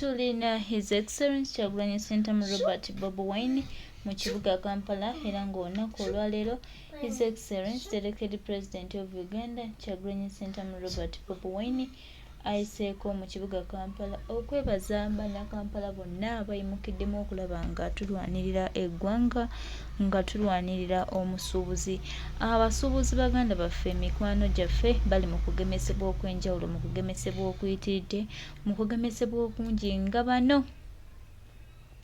tulina His Excellency Kyagulanyi Ssentamu Robert Bobi Wine mu kibuga Kampala era ng'olunaku olwaleero His Excellency the elected President of Uganda Kyagulanyi Ssentamu Robert Bobi Wine ayiseeko mu kibuga Kampala okwebaza bannakampala bonna abayimukiddemu okulaba nga tulwanirira eggwanga nga tulwanirira omusuubuzi. Abasuubuzi baganda baffe mikwano gyaffe bali mu kugemesebwa okw'enjawulo, mu kugemesebwa okuyitiridde, mu kugemesebwa okungi nga bano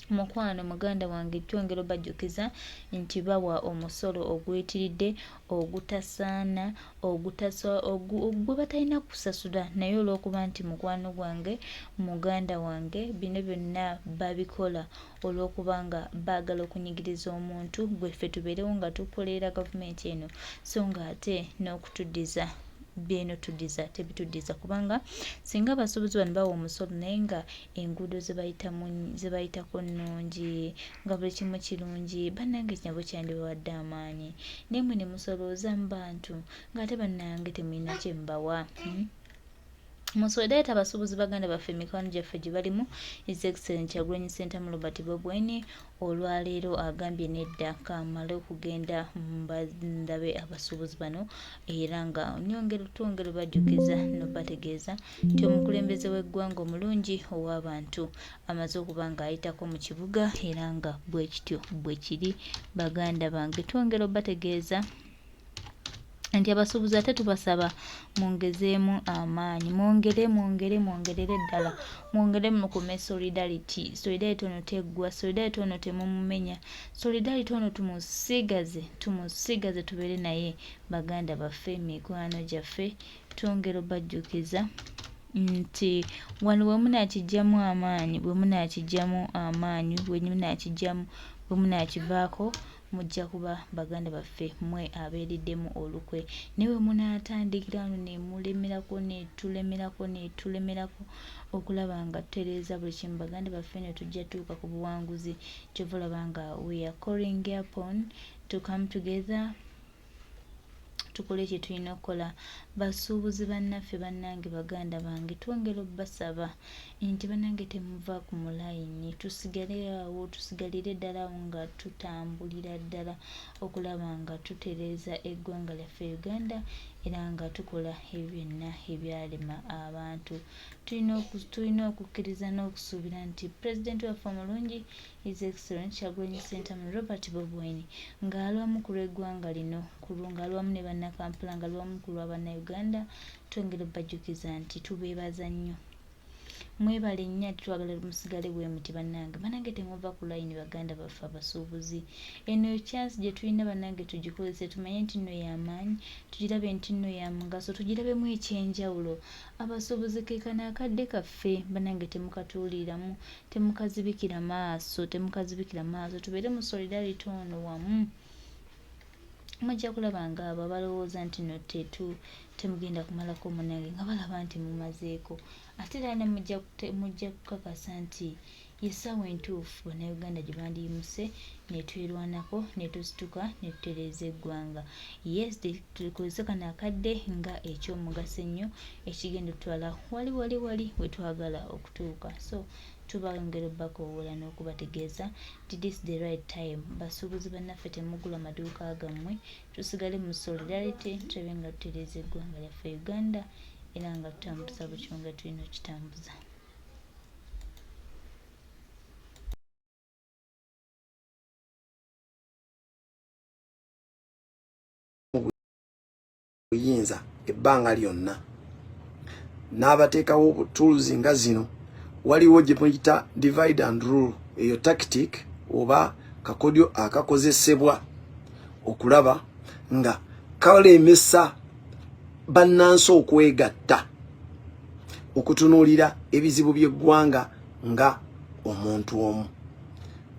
mukwano muganda wange twongera bajjukiza nti bawa omusolo oguyitiridde ogutasaana ogwe batalina kusasula naye olw'okuba nti mukwano gwange muganda wange bino byonna babikola olw'okuba nga baagala okunyigiriza omuntu gweffe tubeerewo nga tukolerera gavumenti eno so nga ate n'okutuddiza bino tuddiza tebituddiza kubanga singa abasuubuzi bano bawa omusolo naye nga enguudo zebayitako nnungi nga buli kimu kirungi bannange nabo kyandibawadde amaanyi naye mwe ne musolooza mu bantu ng'ate bannange temulina kye mubawa. Musoleeta abasuubuzi baganda baffe mikwano gyaffe gye balimu His Excellency Kyagulanyi Ssentamu Robert Bobi Wine olwaleero agambye nedda kamale okugenda ndabe abasuubuzi bano era nga twongera bajjukiza n'obategeeza nti omukulembeze w'eggwanga omulungi ow'abantu amaze okuba nga ayitako mu kibuga era nga bwe kityo bwe kiri baganda bange twongera obategeeza nti abasuubuzi ate tubasaba mwongezeemu amaanyi mwongerere ddala mwongere mukume solidarity ono teggwa solidarity ono temumumenya solidarity ono tumusigaze tubeere naye baganda baffe mikwano gyaffe twongera bajjukiza nti wano bwe munaakijjamu amaanyi bwe munaakivaako mujja kuba baganda baffe mwe abeeriddemu olukwe naye bwe munaatandikira wano netulemerako okulaba nga tutereeza buli kimu baganda baffe ne tujja tuuka ku buwanguzi kyova olaba nga we are calling upon to come together tukole kye tulina okukola. Basuubuzi bannaffe bannange baganda bange twongera obbasaba nti bannange temuva ku mulayini tusigalire ddala nga tutambulira ddala okulaba nga tutereeza eggwanga lyaffe Uganda era nga tukola ebyonna ebyalema abantu. Tulina okukkiriza n'okusuubira nti pulezidenti waffe omulungi His Excellency Kyagulanyi Ssentamu Robert Bobi Wine ng'alwamu ku lw'eggwanga lino ng'alwamu ne bannakampala ng'alwamu ku lwa bannayuganda twongera bajjukiza nti tubeebaza nnyo mwebale nnyo twagala musigale bwe muti bannange temuva ku layini baganda baffe abasuubuzi eno chance gye tulina bannange tugikozese tumanye nti nno y'amaanyi tugirabe nti nno ya mugaso tugirabemu ekyenjawulo abasuubuzi ke kano akadde kaffe bannange temukatuuliramu temukazibikira maaso tubeere mu solidarity ono wamu mujja kulaba nga abo abalowooza nti no temugenda kumalako munange nga balaba nti mumazeeko ate era ne mujja kukakasa nti yessaawa entuufu bannayuganda gye bandiyimuse ne twerwanako ne tusituka ne tutereeza eggwanga. Yes tulikozese kano akadde nga ekyomugaso ennyo ekigenda tutwala wali we twagala okutuuka so tubongera obbakoowola n'okubategeeza nti this is the right time. Basuubuzi bannaffe temugula maduuka gammwe tusigale mu solidarity tube nga tutereeza eggwanga lyaffe Uganda era nga tutambuza buli kimu nga tulina okitambuza. Buyinza ebbanga lyonna n'abateekawo obutuuzi nga zino waliwo gye muyita divide and rule eyo tactic oba kakodyo akakozesebwa okulaba nga kalemesa bannansi okwegatta okutunuulira ebizibu by'eggwanga nga omuntu omu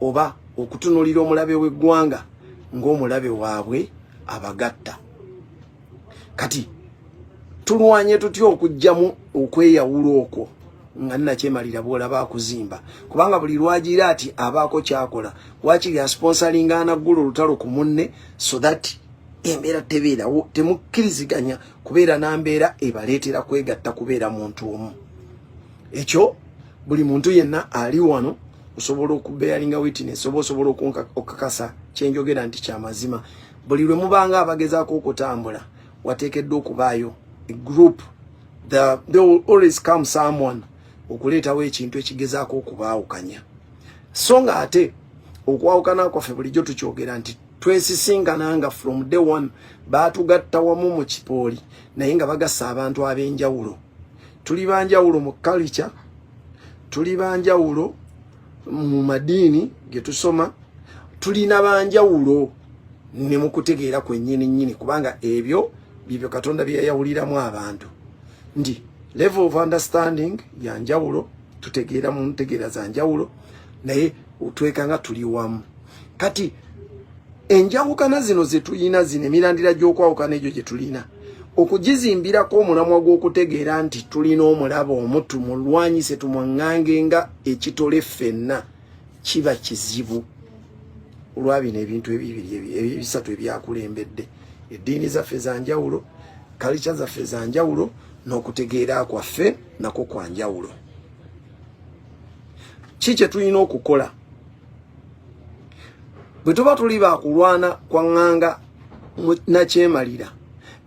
oba okutunuulira omulabe w'eggwanga ng'omulabe waabwe abagatta. Kati tulwanye tutya okujjamu okweyawula okwo nga nnakyemalira bw'olaba akuzimba kubanga buli lwagira ati abaako kyakola wakiri asponsoringa anaggula olutalo ku munne so that embeera tebeerawo temukkiriziganya kubeera na mbeera ebaleetera kwegatta kubeera muntu omu. Ekyo buli muntu yenna ali wano osobola okubearinga witness oba osobola okukakasa kyenjogera nti kya mazima. Buli lwe mubanga abagezaako okutambula wateekeddwa okubaayo a group. There will always come someone okuleetawo ekintu ekigezaako okubaawukanya. So nga ate okwawukana kwaffe bulijjo tukyogera nti twesisinkananga from day one baatugatta wamu mu kipooli naye nga bagassa abantu ab'enjawulo. Tuli banjawulo mu culture, tuli banjawulo mu madiini ge tusoma, tulina banjawulo ne mu kutegeera kwennyini kubanga ebyo bibyo Katonda bye yayawuliramu abantu. Ndi level of understanding ya njawulo, tutegeera mu ntegeera za njawulo naye otwekanga tuli wamu. Kati enjawukana zino ze tulina zino emirandira gy'okwawukana egyo gye tulina okugizimbirako omulamwa gw'okutegeera nti tulina omulaba omu tumulwanyise tumwaŋŋange nga ekitole ffenna kiba kizibu. Olwabino ebintu ebisatu ebyakulembedde eddiini zaffe za njawulo, kalica zaffe za njawulo, n'okutegeera kwaffe nako kwa njawulo. Ki kye tulina okukola? Bwe tuba tuli baakulwana kwaŋŋanga nakyemalira,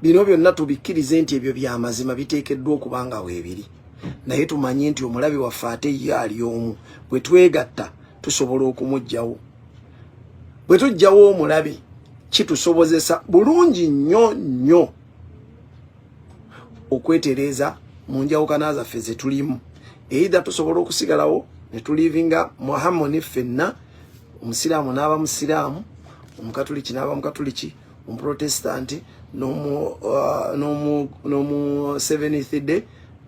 bino byonna tubikkirize nti ebyo bya mazima biteekeddwa okuba nga weebiri. Naye tumanye nti omulabe waffe ate ye ali omu. Bwe twegatta tusobola okumuggyawo. Bwe tuggyawo omulabe kitusobozesa bulungi nnyo okwetereeza mu njawukana zaffe ze tulimu. Either tusobola okusigalawo ne tulivinga mu harmony ffenna, omusiraamu n'aba musiraamu, omukatuliki n'aba mukatuliki, omuprotestanti n'omu Seventh Day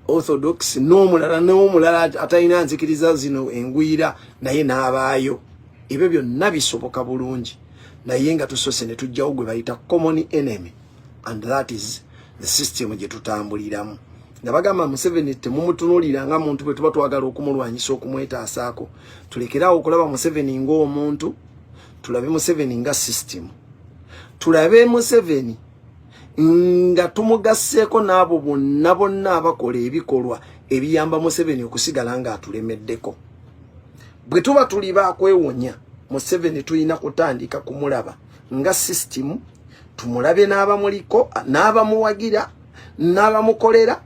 Orthodox n'omulala atalina nzikiriza zino engwira naye n'abaayo. Ebyo byonna bisoboka bulungi naye nga tusose ne tujjawo gwe bayita common enemy, and that is the system gye tutambuliramu. Nabagamba Museveni temumutunuulira nga muntu bwe tuba twagala okumulwanyisa okumwetaasaako. Tulekeraawo okulaba Museveni ng'omuntu, tulabe Museveni nga system. Tulabe Museveni nga tumugasseeko n'abo bonna abakola ebikolwa ebiyamba Museveni okusigala nga atulemeddeko. Bwe tuba tuli baakwewonya, Museveni tulina kutandika kumulaba nga system, tumulabe n'abamuliko, n'abamuwagira, n'abamukolera,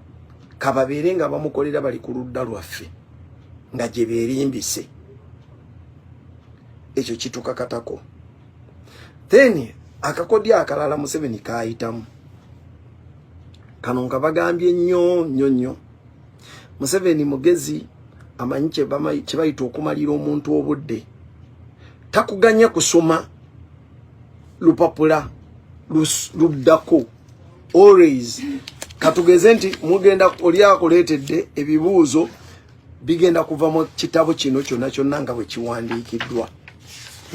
kababeere nga bamukolera bali ku ludda lwaffe nga gye beerimbise. Ekyo kitukakatako. Then akakodya akalala Museveni kaayitamu, kano nga bagambye nnyo. Museveni mugezi, amanyi kye bayita okumalira omuntu obudde. Takuganya kusoma lupapula luddako. Always katugeze nti mugenda oli akuleetedde ebibuuzo bigenda kuva mu kitabo kino kyonna nga bwe kiwandiikiddwa.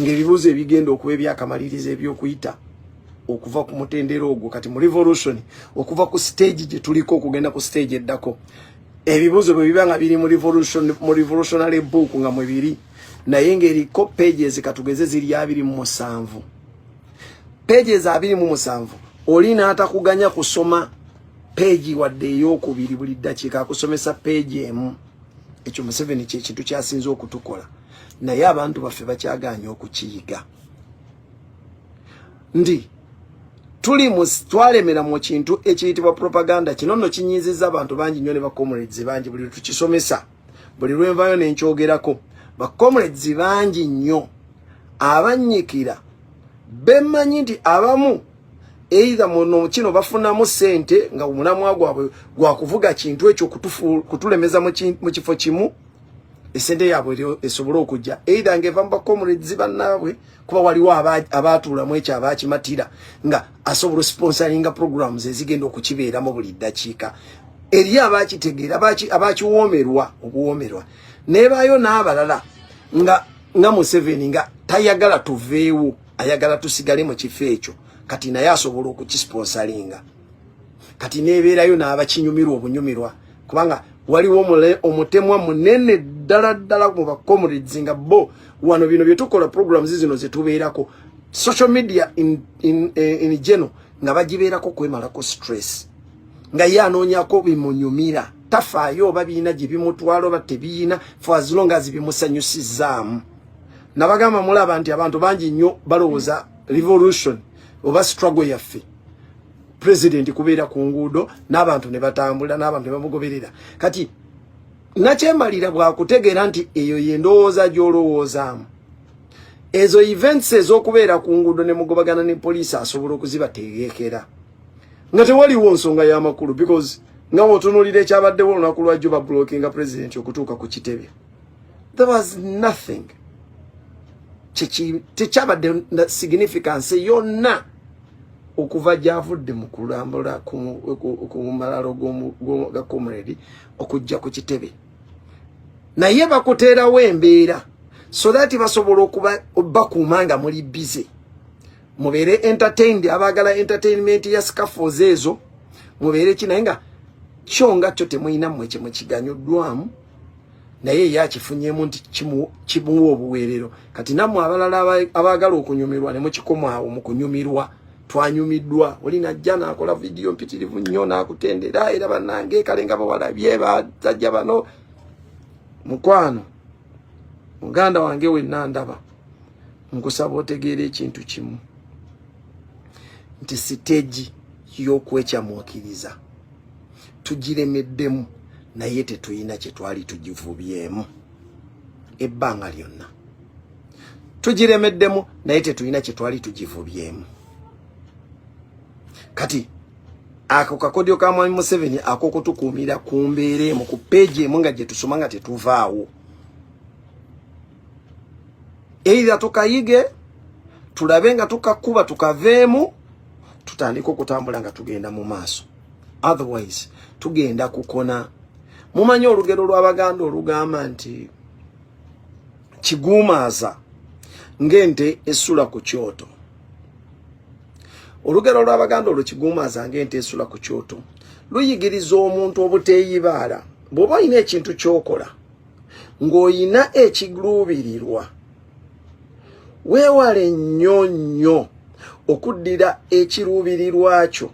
Ng'ebibuuzo ebigenda okuba ebyakamaliriza ebyokuyita okuva ku mutendera ogwo kati mu revolution, okuva ku stage gye tuliko okugenda ku stage eddako. Ebibuuzo bwe biba nga biri mu revolutionary book nga mwe biri, naye ng'eriko pages katugeze ziri 27. Pages 27 oli n'atakuganya kusoma page wadde ey'okubiri buli ddakiika, akusomesa page emu. Ekyo Museveni kye kintu kyasinze okutukola, naye abantu baffe bakyagaanye okukiyiga. Ndi twalemera mu kintu ekiyitibwa propaganda. Kino nno kinyiizizza abantu bangi nnyo ne bakomrades bangi buli tukisomesa, buli lwenvayo nenkyogerako. Bakomrades bangi nnyo abanyikira bemanyi nti abamu either muno kino bafunamu sente nga omulamwa gwabwe gwa kuvuga kintu ekyo kutulemeza mu kifo kimu, esente yaabwe esobola okujja either ngeva mu bakomrades bannaabwe kuba waliwo abaatuulamu ekyo abaakimatira nga asobola sponsoringa programs ezigenda okukibeeramu buli ddakiika. Eri abaakitegeera abaakiwoomerwa obuwoomerwa, nebaayo n'abalala nga Museveni nga tayagala tuveewo, ayagala tusigale mu kifo ekyo, kati naye asobola okukisponsoringa. Kati nebeerayo n'abakinyumirwa obunyumirwa, kubanga waliwo omutemwa munene ddala mu bakomrades nga bo wano bino bye tukola programs zino ze tubeerako social media in general nga bagibeerako kwemalako stress nga ye anoonyako bimunyumira. tafaayo oba biina gye bimutwala oba tebiina for as long as bimusanyusizaamu. Nabagamba mulaba nti abantu bangi nnyo balowooza revolution oba struggle yaffe president kubeera ku nguudo n'abantu ne batambula n'abantu ne bamugoberera. Kati nakyemalira bwakutegeera nti eyo y'endowooza gy'olowoozaamu. Ezo events ez'okubeera ku nguudo ne mugobagana ne poliisi asobola okuzibategeekera nga tewaliwo nsonga y'amakulu because nga otunuulira ekyabaddewo olunaku lwajjo ba blockinga president okutuuka ku kitebe. There was nothing. Tekyabadde significance yonna okuva gy'avudde mu kulambula ku malalo ga comrade okujja ku kitebe. Naye bakuteerawo embeera so that basobola okuba bakuuma nga muli busy. Mubeere entertained, abaagala entertainment ya scaffolds ezo mubeere kinaye nga kyo nga kyo temulina mmwe kye mukiganyuddwamu naye yakifunyemu nti kimuwa obuweerero. Kati nammwe abalala abaagala okunyumirwa ne mukikoma awo mu kunyumirwa. Twanyumiddwa oli najja n'akola vidiyo mpitirivu nnyo n'akutendera era bannange kale nga bawalabye basajja bano. Mukwano muganda wange wenna ndaba nkusaba otegeera ekintu kimu nti siteegi y'okwekyamuukiriza tugiremeddemu naye tetulina kye twali tugivubyemu ebbanga lyonna. Tugiremeddemu naye tetulina kye twali tugivubyemu. Kati ako kakodyo ka Mwami Museveni akokutukuumira ku mbeera emu ku peegi emu nga gye tusoma nga tetuvaawo. Either tukayige tulabe nga tukakuba tukaveemu tutandika okutambula nga tugenda mu maaso. Otherwise tugenda kukona. Mumanyi olugero lw'Abaganda olugamba nti kiguumaaza ng'ente essula ku kyoto. Olugero lw'Abaganda olwo kiguumaaza ng'ente essula ku kyoto luyigiriza omuntu obuteeyibaala. Bw'oba olina ekintu ky'okola ng'olina ekiguluubirirwa weewale nnyo nnyo okuddira ekiruubirirwa kyo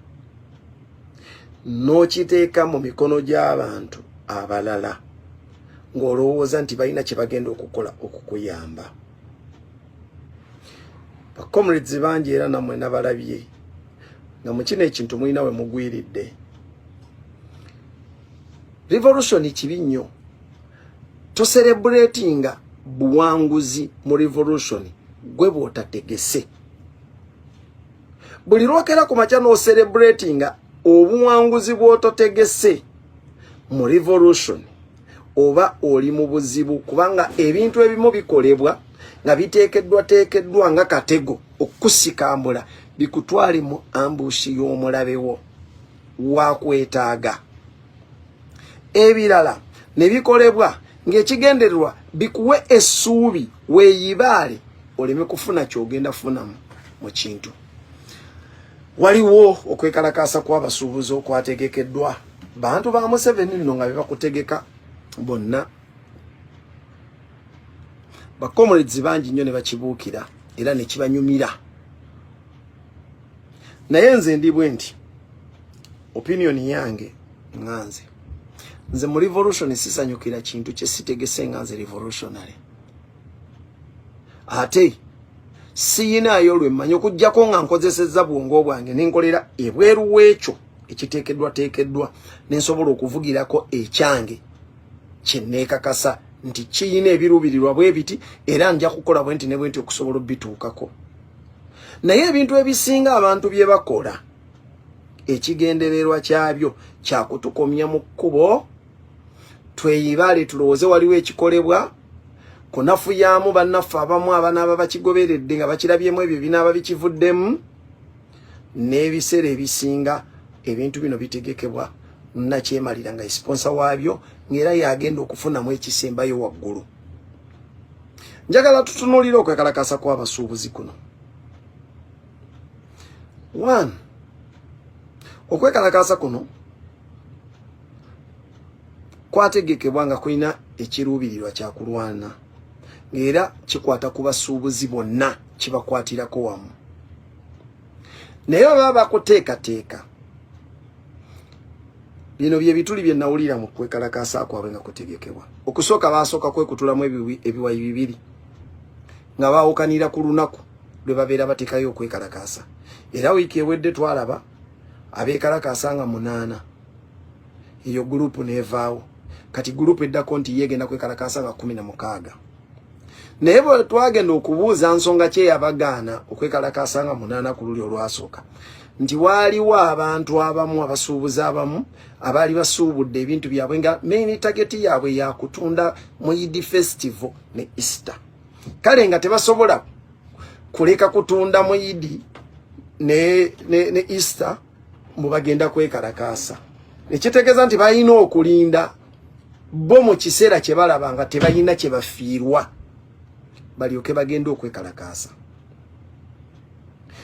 n'okiteeka mu mikono gy'abantu abalala ng'olowooza nti balina kye bagenda okukola okukuyamba. Bakomrades bangi era nammwe nabalabye nga mu kino ekintu mulina we mugwiridde. Revolution kibi nnyo. Toserebulatinga buwanguzi mu revolution gwe bw'otategese. Buli lwokera ku makya n'oserebulatinga obuwanguzi bw'ototegese mu revolution oba oli mu buzibu kubanga ebintu ebimu bikolebwa nga biteekeddwa nga katego okusikambula bikutwale mu ambushi y'omulabewo wakwetaaga. Ebirala ne bikolebwa ng'ekigendererwa bikuwe essuubi weeyibaale oleme kufuna ky'ogenda funamu mu kintu. Waliwo okwekalakaasa kw'abasuubuzi okwategekeddwa bantu ba Museveni nno nga bebakutegeka bonna. Bakomrades bangi nnyo ne bakibuukira era ne kibanyumira. Naye nze ndi bwe nti opinion yange nze mu revolution sisanyukira kintu kye sitegese nga nze revolutionary. Ate siyinaayo lwe mmanyi okuggyako nga nkozesezza bwongo bwange nenkolera ebweru w'ekyo ekiteekeddwa nensobola okuvugirako ekyange kye neekakasa nti kiyina ebiruubirirwa bwe biti era nja kukola bwe nti ne bwe nti okusobola obituukako. Naye ebintu ebisinga abantu bye bakola ekigendererwa kyabyo kyakutukomya mu kkubo tweyibaale tulowooze waliwo ekikolebwa kunafuyaamu bannaffe abamu abanaaba bakigoberedde nga bakirabyemu ebyo binaaba bikivuddemu. N'ebiseera ebisinga ebintu bino bitegekebwa nakyemalira nga esponsa waabyo ng'era yagenda okufunamu ekisembayo waggulu. Njagala tutunuulire okwekalakasa kw'abasuubuzi kuno. 1. Okwekalakasa kuno kwategekebwa nga kulina ekiruubirirwa kyakulwana ng'era kikwata ku basuubuzi bonna kibakwatirako wamu. Naye baba bakuteekateeka bino bye bituli bye nawulira mu kwekalakaasa kwabwe nga kutegekebwa. Okusooka basooka kwekutulamu ebiwayi bibiri nga baawukanira ku lunaku lwe babeera batekayo okwekalakaasa. Era wiiki ewedde twalaba abeekalakaasa nga 8. Eyo gurupu neevaawo. Kati gurupu eddako nti yegenda kwekalakaasa nga 16. Naye bwe twagenda okubuuza nsonga kye yabagaana okwekalakaasa nga 8 ku luli olwasooka, nti waaliwo abantu abamu abasuubuzi abamu abaali basuubudde ebintu byabwe nga main target yaabwe yakutunda mu Eid Festival ne Easter. Kale nga tebasobola kuleka kutunda mu Eid ne Easter mubagenda kwekalakaasa. Ekitegeeza nti balina okulinda bo mu kiseera kye balaba nga tebalina kye bafiirwa balyoke bagenda okwekalakaasa.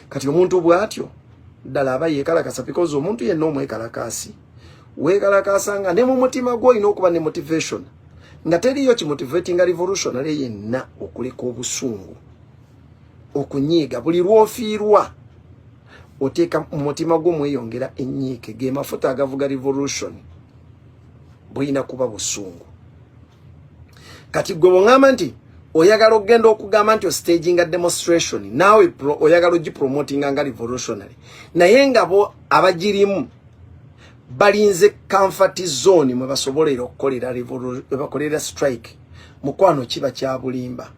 Kati omuntu bw'atyo ddala aba yeekalakaasa because omuntu yenna omwekalakaasi weekalakaasa nga ne mu mutima gwo olina okuba ne motivation nga teriyo kimotivating revolutionary yenna okuleka obusungu okunyiiga buli lw'ofiirwa oteeka mu mutima gwo mweyongera ennyiike ge mafuta agavuga revolution bulina kuba busungu. Kati gwe bw'oŋŋamba nti oyagala okugenda okugamba nti ostaging a demonstration naawe oyagala ogipromotinga nga revolutionary naye nga bo abagirimu balinze comfort zone mwe basobolera okukolera strike. Mukwano kiba kya bulimba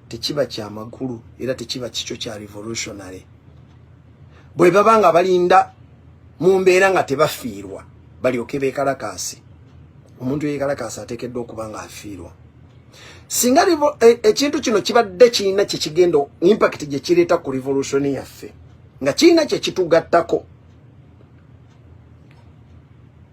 tekiba kya magulu era tekiba kikyo kya revolutionary. Bwe babanga balinda mu mbeera nga tebafiirwa balyoke beekalakaasi. Omuntu yeekalakaasa ateekeddwa okuba nga afiirwa. Singa ekintu kino kibadde kirina kye kigenda impact gye kireeta ku revolution yaffe nga kirina kye kitugattako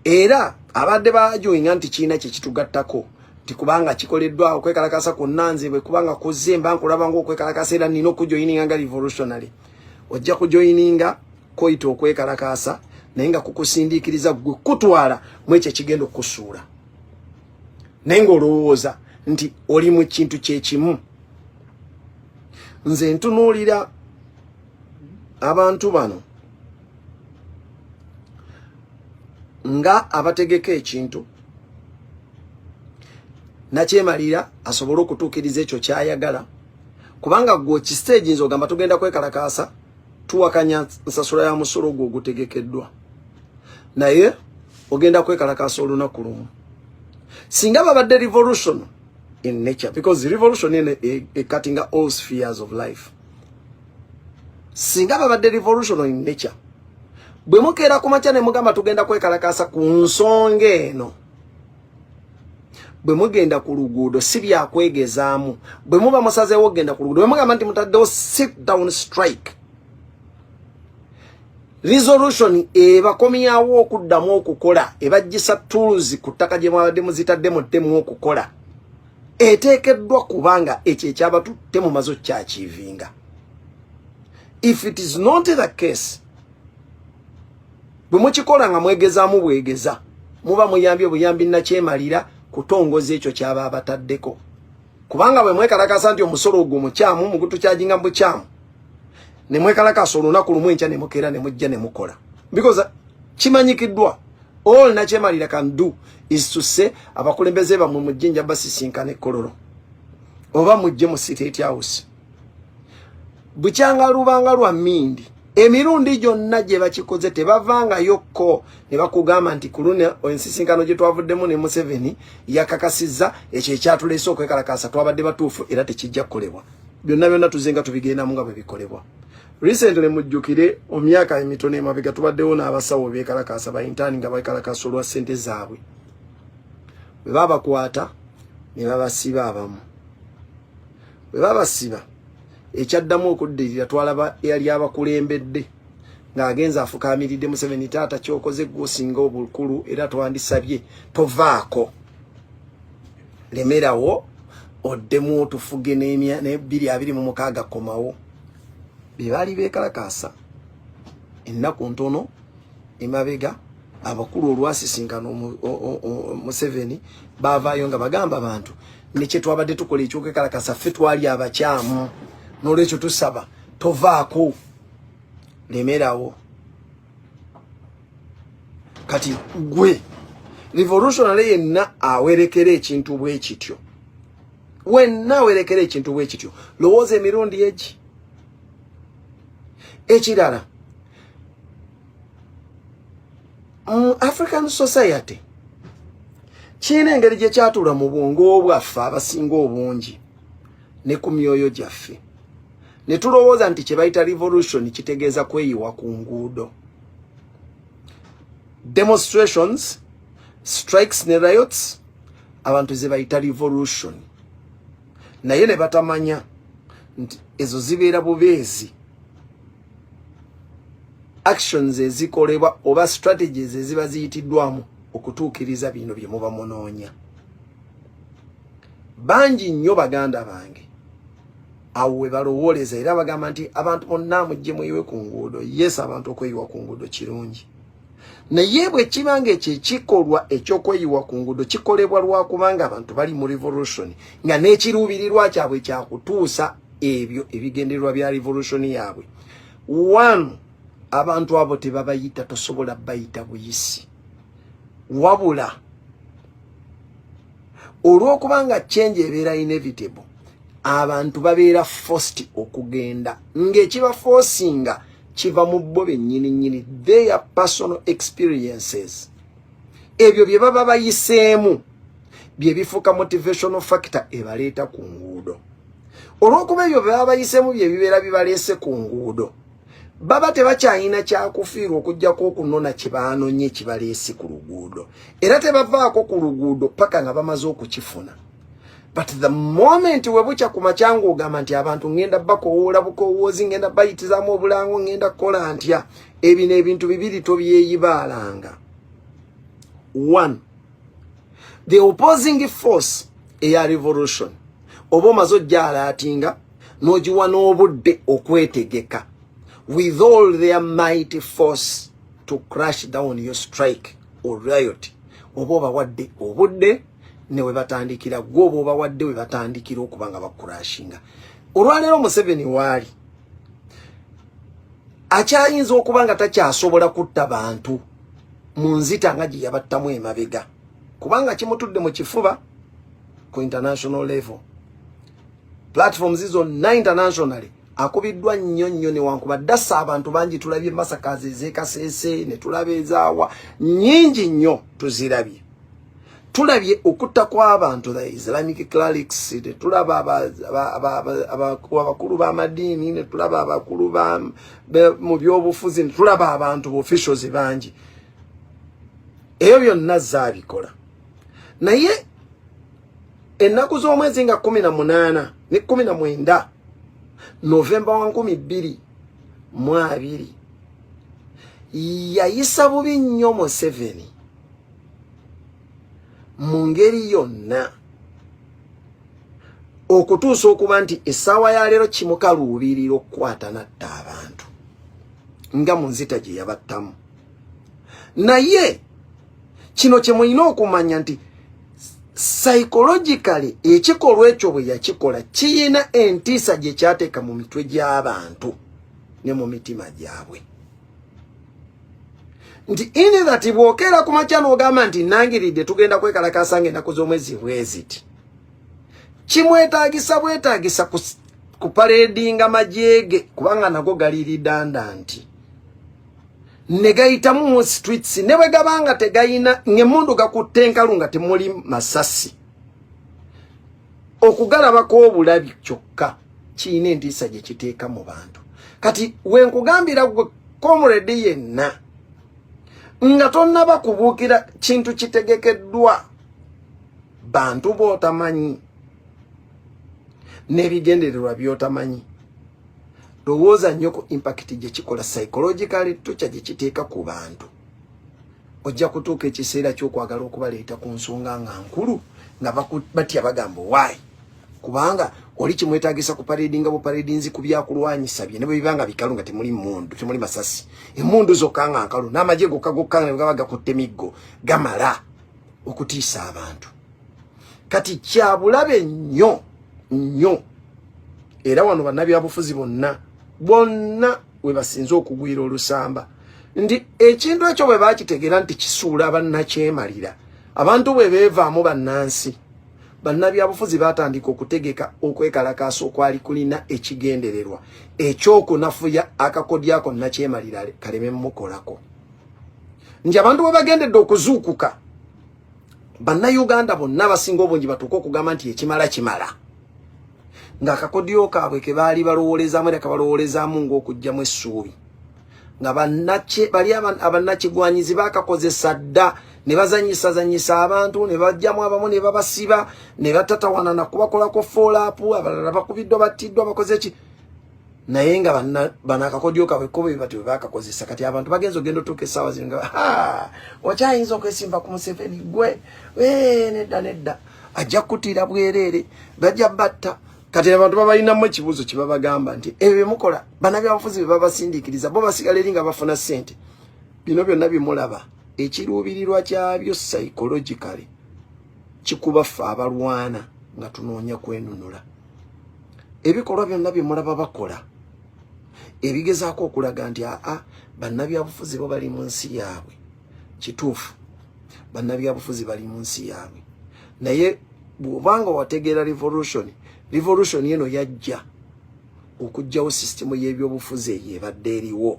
era abadde bajoyinga nti kirina kye kitugattako nti kubanga kikoleddwa okwekalakaasa kwonna nze bwe kubanga kuzze mba nkulaba ng'okwekalakaasa era nina okujoyininga nga revolutionary. Ojja kujoyininga koyita okwekalakaasa naye nga kukusindiikiriza gwe kutwala mu ekyo kigenda okukusuula naye ng'olowooza nti oli mu kintu kyekimu. Nze ntunuulira abantu bano nga abategeka ekintu nakyemalira asobole okutuukiriza ekyo kyayagala kubanga gwe kistage nze ogamba tugenda kwekalakaasa tuwakanya nsasula ya musolo gwo ogutegekeddwa naye ogenda kwekalakaasa olunaku lumu. Singa babadde revolution in nature because revolution is cutting all spheres of life. Singa babadde revolution in nature bwe mukeera ku makya ne mugamba tugenda kwekalakaasa ku nsonga eno bwe mugenda ku luguudo si byakwegezaamu bwe muba musazeewo ogenda ku luguudo bwe mugamba nti mutaddewo sit down strike resolution ebakomyawo okuddamu okukola ebagisa tools ku ttaka gye mwabadde muzitaddemu ddemu okukola eteekeddwa kubanga ekyo ekyabatutte mu mazo kyakiivinga. If it is not the case bwe mukikola nga mwegezaamu bwegeza muba muyambye obuyambi nakyemalira kutongoza ekyo kyaba abataddeko kubanga bwe mwekalakaasa nti omusolo ogwo mukyamu mugutukyajinga mu bukyamu ne mwekalakaasa olunaku lumu enkya ne mukeera ne mujja ne mukola because kimanyikiddwa all nakyemalira can do is to say abakulembeze bamwe mujjinja basisinkane kololo oba mujje mu State House bukyanga lubanga lwa Mindi emirundi gyonna gye bakikoze tebavangayo ne bakugamba nti kuluna ensisinkano gye twavuddemu ne Museveni yakakasizza ekyo ekyatuleese okwekalakaasa twabadde batuufu era tekijja kukolebwa. Byonna byonna tuzenga tubigendamu nga bwe bikolebwa. Recently mujjukire omyaka emitono emabega tubaddewo n'abasawo beekalakaasa ba intani nga beekalakaasa olwa ssente zaabwe bwe babakwata ne babasiba abamu. Bwe babasiba ekyaddamu okuddirira twalaba eyali abakulembedde ng'agenza afukaamiridde Museveni taata kyokoze gwosinga obukulu era twandisabye tovaako lemerawo oddemu otufuge ne 226 komawo. Be baali beekalakaasa ennaku ntono emabega abakulu olwasisinkana Museveni baavaayo nga bagamba abantu nekye twabadde tukola ekyokwekalakaasa ffe twali abakyamu n'olwekyo tusaba tovaako lemerawo. Kati gwe revolutionary yenna awerekere ekintu bwe kityo wenna awerekere ekintu bwe kityo lowooza emirundi egi ekirala African society kiina engeri gye kyatuula mu bwongo bwaffe abasinga obungi ne ku myoyo gyaffe ne tulowooza nti kye bayita revolution kitegeeza kweyiwa ku nguudo demonstrations strikes ne riots abantu ze bayita revolution naye ne batamanya nti ezo zibeera bubeezi actions ezikolebwa oba strategies eziba ziyitiddwamu okutuukiriza bino bye muba munoonya bangi nnyo baganda bange awo we balowooleza era bagamba nti abantu bonna mujje muyiwe ku nguudo yes abantu okweyiwa ku nguudo kirungi naye bwe kibanga ekyo ekikolwa ekyokweyiwa ku nguudo kikolebwa lwakubanga abantu bali mu revolution nga n'ekiruubirirwa kyabwe kyakutuusa ebyo ebigendererwa bya revolution yaabwe one abantu abo tebabayita tosobola bayita buyisi wabula olw'okubanga change ebeera inevitable abantu babeera forced okugenda ng'ekiba forcinga kiva mu bo bennyini their personal experiences ebyo bye baba bayiseemu bye bifuuka motivational factor ebaleeta ku nguudo olw'okuba ebyo bye baba bayiseemu bye bibeera bibaleese ku nguudo baba tebakyayina kyakufiirwa okuggyako okunona kye baanonye ekibaleese ku luguudo era tebavaako ku luguudo paka nga bamaze okukifuna but the moment we bukya ku makya ogamba nti abantu ngenda bakowoola bukowoozi ngenda bayitizaamu obulango ngenda kukola ntya ebino ebintu bibiri tobyeyibaalanga one the opposing force eya revolution oba omaze ojjaalaatinga n'ogiwa n'obudde okwetegeka with all their mighty force to crash down your strike or riot oba obawadde obudde ne we batandikira gwo oba obawadde we batandikira okuba nga bakurashinga olwaleero Museveni waali akyayinza okuba nga takyasobola kutta bantu mu nzita nga gye yabattamu emabega kubanga kimutudde mu kifuba ku international level platforms zonna internationally akubiddwa nnyo newankubadde assa abantu bangi tulabye masakazi ez'ekasese ne tulaba ezaawa nnyingi nnyo tuzirabye tulabye okutta kw'abantu the Islamic clerics ne tulaba abakulu b'amadiini ne tulaba abakulu mu byobufuzi ne tulaba abantu officials bangi ebyo byonna zaabikola naye ennaku z'omwezi nga 18 ne 19 Novemba 2022 yayisa bubi nnyo Museveni mu ngeri yonna okutuusa okuba nti essaawa ya leero kimukaluubirira okukwata natta abantu nga mu nzita gye yabattamu naye kino kye mulina okumanya nti psychologically ekikolwa ekyo bwe yakikola kiyina entiisa gye kyateeka mu mitwe gy'abantu ne mu mitima gyabwe nti ini that bwokera ku makya n'ogamba nti nangiridde tugenda kwekalakaasa ng'ennaku z'omwezi bweziti kimwetaagisa bwetaagisa ku pareedinga majeege kubanga nago gali redundant ne gayitamu mu streets ne bwe gabanga tegayina ng'emmundu gakutte enkalu nga temuli masasi okugalabako obulabi kyokka kiyina entiisa gye kiteeka mu bantu kati wenkugambira gwe comrade yenna nga tonnaba kubuukira kintu kitegekeddwa bantu b'otamanyi n'ebigendererwa by'otamanyi lowooza nnyo ku impact gye kikola psychologically tukya gye kiteeka ku bantu ojja kutuuka ekiseera ky'okwagala okubaleeta ku nsonga nga nkulu nga batya bagamba waayi kubanga oli kimwetaagisa ku pareedinga bupareedinzi ku byakulwanyisa bye ne bwe bibanga bikalu nga temuli mmundu temuli masasi emmundu zokka nga nkalu n'amagye gokka ne gaba gakutte miggo gamala okutiisa abantu kati kyabulabe nnyo era wano bannabyabufuzi bonna we basinze okugwira olusamba ndi ekintu ekyo bwe bakitegeera nti kisuula bannakyemalira abantu bwe beevaamu bannansi bannabyabufuzi batandika okutegeka okwekalakaasa okwali kulina ekigendererwa ekyokunafuya akakodyo ako nakyemalira kaleme mukolako nti abantu bwe bagendedde okuzuukuka bannayuganda bonna basinga obungi batuuka okugamba nti ekimala kimala ng'akakodyo kaabwe ke baali balowoolezaamu era kabalowoolezaamu ng'okugjamu essuubi nga bali abannakigwanyizi baakakozesa dda ne bazanyisa abantu ne bajjamu abamu ne babasiba ne batatawana na kubakolako follow-up abalala bakubiddwa battiddwa bakoze ki naye nga bana akakodyo kaabwe ko bwe batyo baakakozesa kati abantu bagenza ogenda otuuka essaawa zino nga okyayinza okwesimba ku Museveni gwe nedda ajja kutiira bwereere bajja batta kati abantu babalinamu ekibuuzo kye babagamba nti ebyo mukola bannabyabufuzi be babasindiikiriza bo basigala eri nga bafuna ssente bino byonna bimulaba ekiruubirirwa kyabyo psychologically kikuba ffe abalwana nga tunoonya kwenunula ebikolwa byonna bimulaba bakola ebigezaako okulaga nti bannabyabufuzi bo bali mu nsi yaabwe kituufu bannabyabufuzi bali mu nsi yaabwe naye bw'obanga wategeera revolution eno yajja okugjawo sisitemu y'ebyobufuzi eyo ebadde eriwo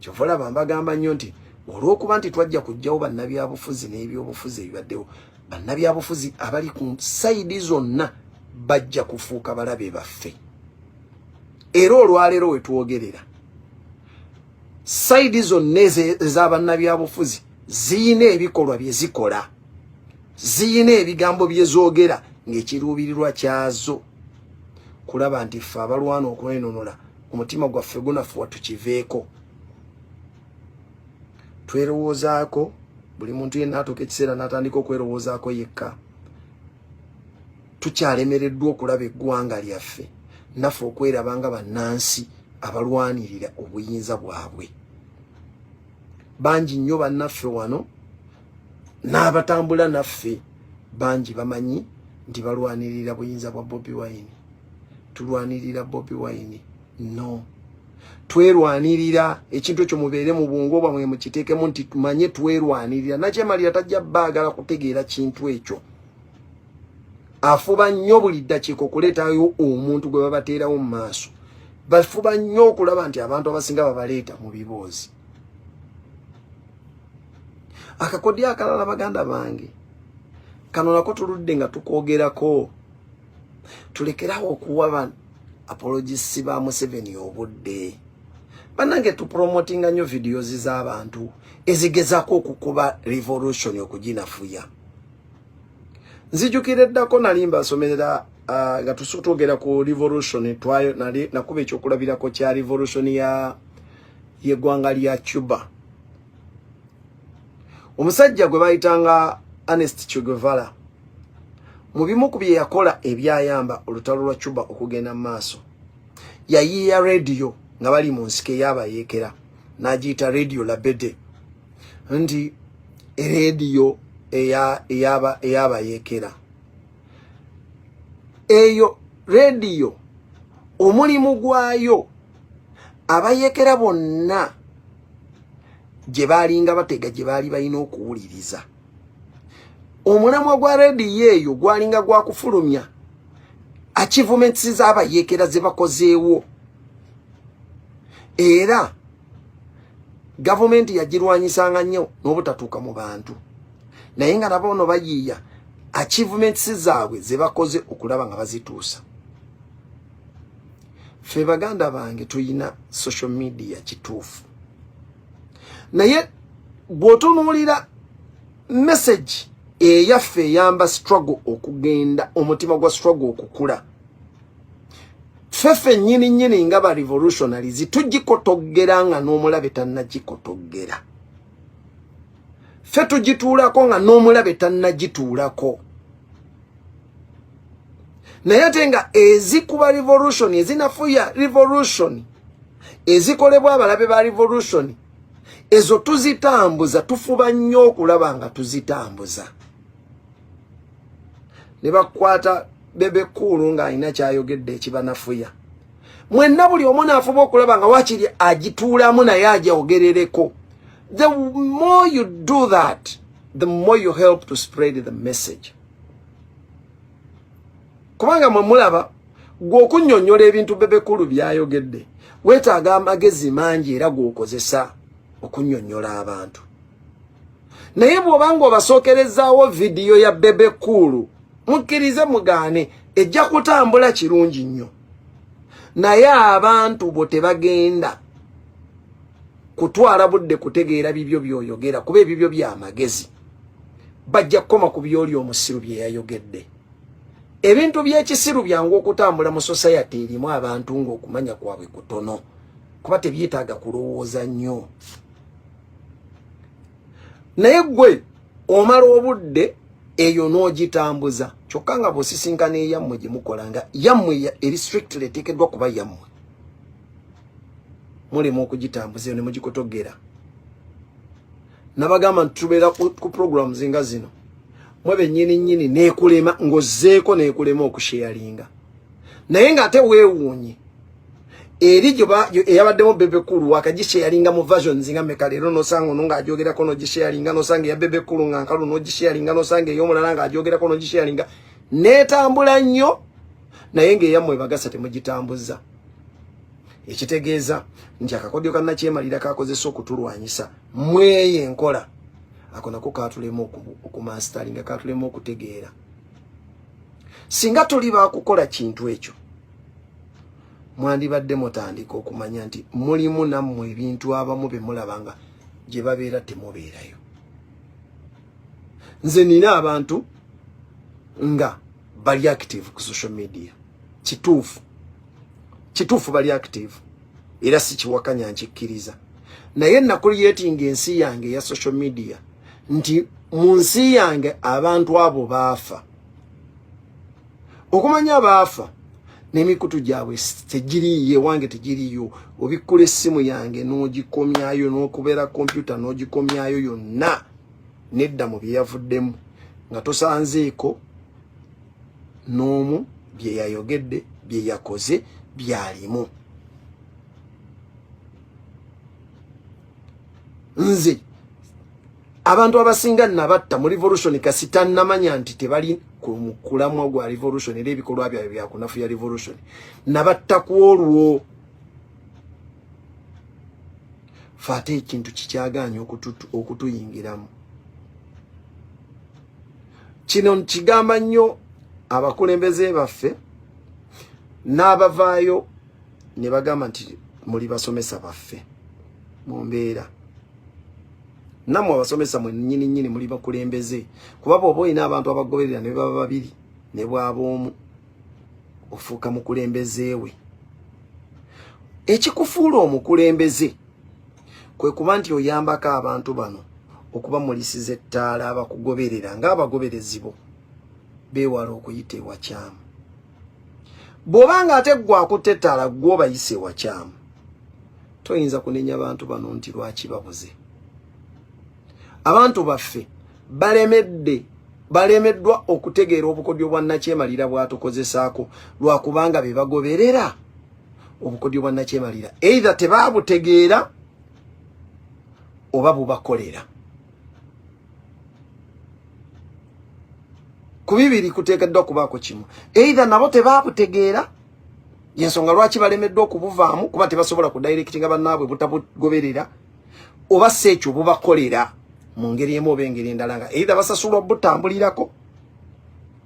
kyova olaba mbagamba nnyo nti olw'okuba nti twajja kugjawo bannabyabufuzi n'ebyobufuzi ebibaddewo bannabyabufuzi abali ku sayidi zonna bajja kufuuka balabe baffe era olwaleero we twogerera sayidi zonna ez'abannabyabufuzi ziyina ebikolwa bye zikola ziyina ebigambo bye zoogera ng'ekiruubirirwa kyazo kulaba nti ffe abalwana okwenunula omutima gwaffe gunafuwa tukiveeko twerowoozaako buli muntu yenna atuuka ekiseera n'atandika okwerowoozaako yekka tukyalemereddwa okulaba eggwanga lyaffe naffe okweraba nga bannansi abalwanirira obuyinza bwabwe bangi nnyo bannaffe wano n'abatambula naffe bangi bamanyi nti balwanirira buyinza bwa Bobi Wine tulwanirira Bobi Wine no twerwanirira ekintu ekyo mubeere mu bwongo bwamwe mukiteekemu nti tumanye twerwanirira nakyemalira tajja baagala kutegeera kintu ekyo afuba nnyo buli ddakiika okuleetayo omuntu gwe babateerawo mu maaso bafuba nnyo okulaba nti abantu abasinga babaleeta mu biboozi akakodyo akalala baganda bange kano nako tuludde nga tukwogerako tulekerawo okuwa apologisi ba Museveni obudde bannange tupromotinga nnyo videos z'abantu ezigezaako okukuba revolution okuginafuya nzijukira eddako nali mbasomerera nga twogera ku revolution twayo nakuba ekyokulabirako kya revolution y'eggwanga lya Cuba omusajja gwe bayitanga Ernest Che Guevara mu bimu ku bye yakola ebyayamba olutalo lwa Cuba okugenda mu maaso yayiiya radio nga bali mu nsiko ey'abayeekera n'agiyita radio labede nti radio ey'abayeekera eyo radio omulimu gwayo abayeekera bonna gye baalinga batega gye baali balina okuwuliriza omulamwa gwa rediyo eyo gwalinga gwakufulumya achievements z'abayeekera ze bakozeewo era gavumenti yagirwanyisanga nnyo n'obutatuuka mu bantu naye nga nabo ono bayiiya achievements zaabwe ze bakoze okulaba nga bazituusa ffe baganda bange tuyina social media kituufu naye bw'otunuulira message eyaffe eyamba struggle okugenda omutima gwa struggle okukula ffeffe nnyini nga ba revolutionaries tugikotogera nga n'omulabe tannagikotogera ffe tugituulako nga n'omulabe tannagituulako naye ate nga ezikuba revolution ezinafuya revolution ezikolebwa abalabe ba revolution ezo tuzitambuza tufuba nnyo okulaba nga tuzitambuza ne bakwata Bebe Cool ng'alina kyayogedde ekibanafuya mwenna buli omu naafuba okulaba nga wakiri agituulamu naye ajawogerereko the more you do that the more you help to spread the message. Kubanga mulaba gwokunyonnyola ebintu bebekulu byayogedde weetaaga amagezi mangi era gwokozesa okunnyonnyola abantu. Naye bw'obanga obasookerezaawo vidiyo ya bebekulu mukkirize mugaane ejja kutambula kirungi nnyo. Naye abantu bo tebagenda kutwala budde kutegeera bibyo by'oyogera kuba ebibyo by'amagezi. Bajja kukoma ku by'oli omusiru bye yayogedde. Ebintu by'ekisiru byangu okutambula mu society erimu abantu ng'okumanya kwabwe kutono kuba tebyetaaga kulowooza nnyo. Naye gwe omala obudde eyo n'ogitambuza kyokka nga bw'osisinkana eyammwe gye mukolanga yammwe eri strictly eteekeddwa kuba yammwe. Mulema okugitambuza eyo ne mugikotogera. Nabagamba nti tubeera ku programs nga zino mwe bennyini neekulema ng'ozzeeko neekulema okusharinga. Naye ng'ate weewuunye eri eyabaddemu bebekulu akagisharinga mu versions nga mmeka leero nosanga ono ng'ajogerako n'ogisharinga nosanga eya bebekulu nga nkalu n'ogisharinga nosanga ey'omulala ng'ajogerako n'ogisharinga neetambula nnyo naye ng'eyammwe bagasa temugitambuza. Ekitegeeza nti akakodyo kannakyemalira kakozesa okutulwanyisa mweye enkola ako nako kaatulema okumastaringa kaatulema okutegeera. Singa tuli baakukola kintu ekyo mwandibadde mutandika okumanya nti mulimu nammwe ebintu abamu bye mulabanga gye babeera temubeerayo. Nze nina abantu nga bali active ku social media. Kituufu bali active era sikiwakanya nkikkiriza. Naye nakuliyetinga ensi yange ya social media nti mu nsi yange abantu abo baafa. Okumanya baafa n'emikutu gyabwe tegiriiyo ewange tegiriiyo obikkula essimu yange n'ogikomyayo n'okubeera kompyuta n'ogikomyayo yonna nedda mu bye yavuddemu nga tosanzeeko n'omu bye yayogedde bye yakoze byalimu. Nze abantu abasinga nabatta mu revolution kasita namanya nti tebali ku kulamwa gwa revolution era ebikolwa byabwe byakunafu ya revolution nabatta ku olwo. Fate ekintu kikyaganya okutuyingiramu. Kino nkigamba nnyo abakulembeze baffe n'abavaayo ne bagamba nti muli basomesa baffe mu mbeera. Namwe abasomesa mwe nnyini muli bakulembeze kuba bw'oba olina abantu abagoberera ne baba babiri ne bw'aba omu ofuuka mukulembeze we. Ekikufuula omukulembeze kwe kuba nti oyambako abantu bano okuba mulisiza ettaala abakugoberera ng'abagoberezi bo beewala okuyita ewakyamu. Bw'obanga ate gwakutte ettaala gw'obayise ewakyamu toyinza kunenya abantu bano nti lwaki babuze. Abantu baffe balemeddwa okutegeera obukodyo bwa nnakyemalira bwatukozesaako lwakubanga be bagoberera obukodyo bwa nnakyemalira either tebaabutegeera oba bubakolera. Ku bibiri kuteekeddwa kubaako kimu either nabo tebaabutegeera yensonga lwaki balemeddwa okubuvaamu kuba tebasobola kudirectinga bannaabwe butabugoberera oba si ekyo bubakolera mu ngeri emu oba engeri endala nga either basasulwa butambulirako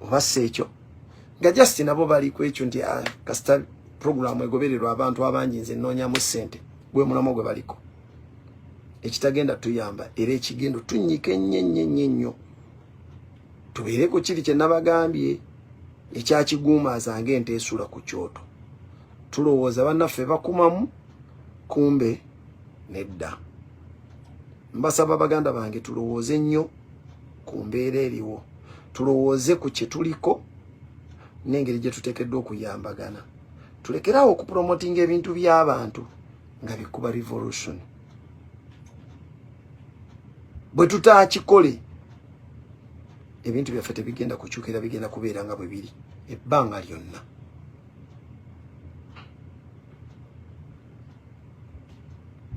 oba si ekyo nga just nabo bali ku ekyo nti kasita programu egobererwa abantu abangi nze nnoonyamu ssente gwe mulamo gwe baliko. Ekitagenda tuyamba era ekigendo tunnyike nnyo tubeere ku kiri kye nabagambye ekyakiguumaaza ng'ente esula ku kyoto. Tulowooza bannaffe bakumamu kumbe nedda. Mbasaba baganda bange tulowooze nnyo ku mbeera eriwo, tulowooze ku kye tuliko n'engeri gye tuteekeddwa okuyambagana. Tulekerawo okupromotinga ebintu by'abantu nga bikuba revolution. Bwe tutaakikole ebintu byaffe tebigenda kukyukira, bigenda kubeera nga bwe biri ebbanga lyonna.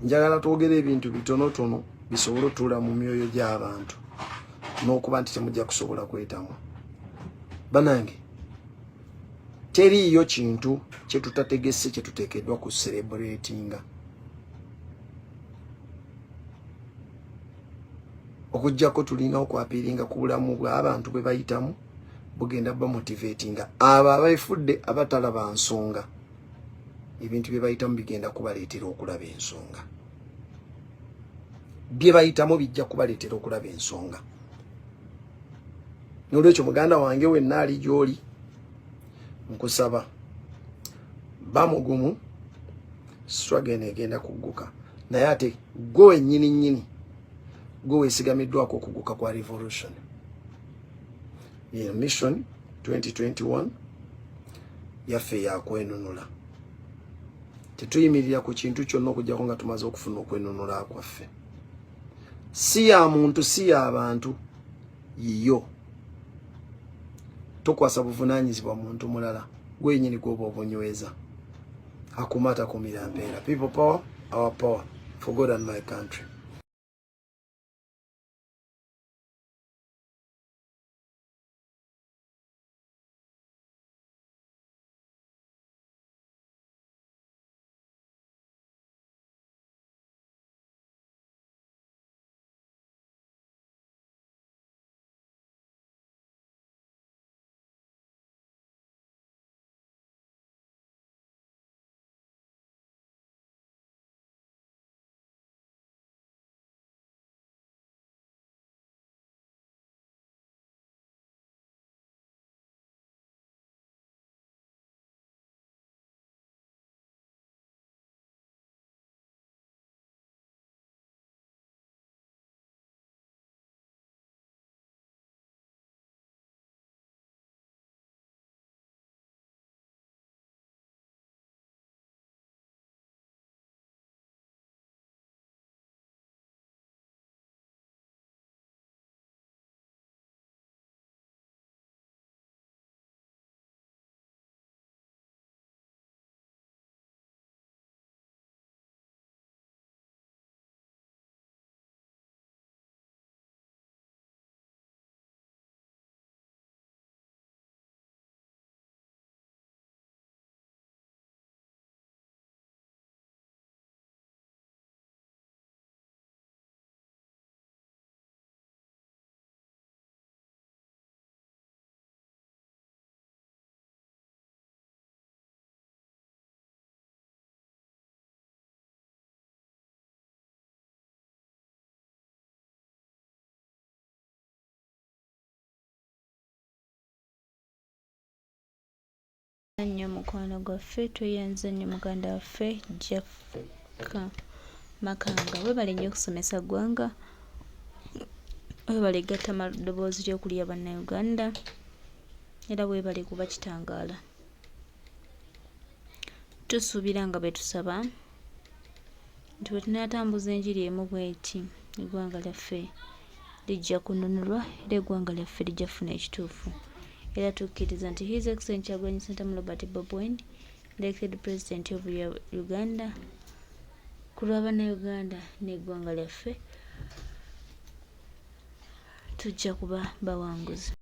Njagala twogere ebintu bitonotono bisobole otuula mu myoyo gy'abantu n'okuba nti temujja kusobola kwetamu. Banange, teriiyo kintu kye tutategese kye tuteekeddwa ku celebratinga. Okujjako tulina okwapiiringa ku bulamu bw'abantu bwe bayitamu bugenda bamotivatinga abo abaifudde abatalaba nsonga. Ebintu bye bayitamu bigenda kubaleetera okulaba ensonga. Bye bayitamu bijja kubaleetera okulaba ensonga. Nolwekyo muganda wange wenna ali gy'oli, nkusaba bamugumu, struggle egenda kugguka. Naye ate gwe nnyini gwe weesigamiddwako okugguka kwa revolution. Mission 2021 yaffe yakwenunula. Tetuyimirira ku kintu kyonna okujjako nga tumaze okufuna okwenunula kwaffe. Si ya muntu, si ya abantu, yiyo. Tokwasa buvunaanyizibwa muntu mulala, gwe nnyini gw'oba obunyweza. Akumata kumira mpeera. People power, our power, for God and my country. Nnyo mukwano gwaffe, tweyanza nnyo muganda waffe Jeff Makanga. Weebale nnyo okusomesa ggwanga, weebale gatta ddoboozi ly'okulya bannayuganda, era weebale kuba kitangaala. Tusuubira nga bwe tusaba nti bwe tunaatambuza enjiri emu bw'eti, eggwanga lyaffe lijja kununulwa era eggwanga lyaffe lijja kufuna ekituufu. Era tukkiriza nti His Excellency Kyagulanyi Ssentamu Robert Bobi Wine, elected President of Uganda, ku lwa bannayuganda n'eggwanga lyaffe tujja kuba bawanguzi.